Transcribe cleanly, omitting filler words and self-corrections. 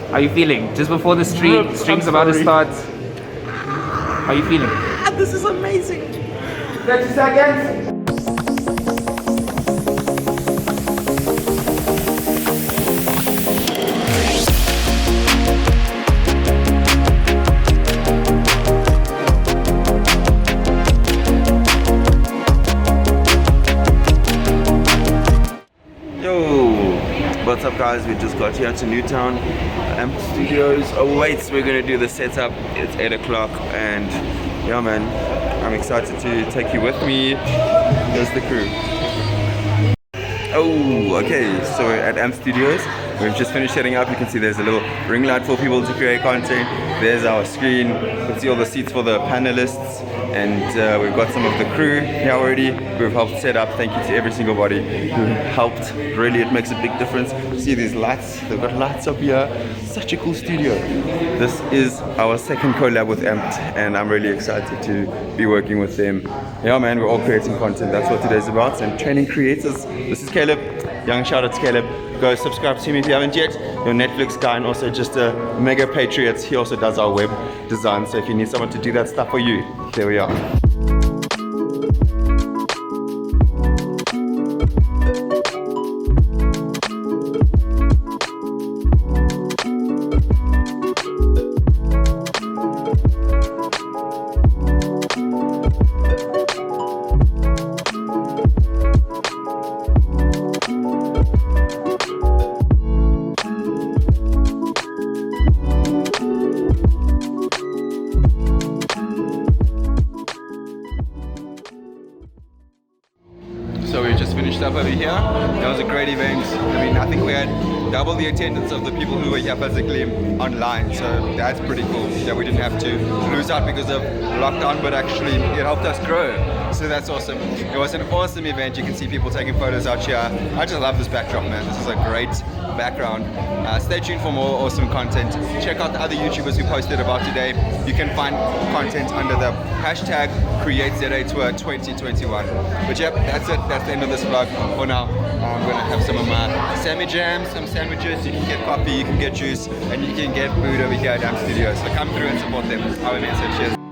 How are you feeling? Just before the stream's about to start. How are you feeling? This is amazing. 30 seconds. What's up guys, we just got here to Newtown AMP Studios. Oh wait, we're gonna do the setup. It's 8 o'clock and yeah man, I'm excited to take you with me. Here's the crew. Oh, okay, so we're at AMP Studios. We've just finished setting up. You can see there's a little ring light for people to create content. There's our screen. You can see all the seats for the panelists. And we've got some of the crew here already. We've helped set up. Thank you to every single body who helped. Really, it makes a big difference. See these lights? They've got lights up here. Such a cool studio. This is our second collab with AMPed, and I'm really excited to be working with them. Yeah, man, we're all creating content. That's what today's about. And training creators. This is Caleb. Young shout out to Caleb. Go subscribe to him if you haven't yet. Your Netflix guy and also just a mega patriot. He also does our web design. So if you need someone to do that stuff for you, there we are. So we just finished up over here. It was a great event. I mean, I think we had double the attendance of the people who were here physically online. So that's pretty cool that we didn't have to lose out because of lockdown, but actually it helped us grow. So that's awesome. It was an awesome event. You can see people taking photos out here. I just love this backdrop, man. This is a great background. Stay tuned for more awesome content. Check out the other YouTubers who posted about today. You can find content under the hashtag CreateZA Tour 2021. But yep, that's it. That's the end of this vlog for now. I'm gonna have some of my jams, some sandwiches. You can get coffee, you can get juice, and you can get food over here at AMP Studios. So come through and support them. Our events. Cheers.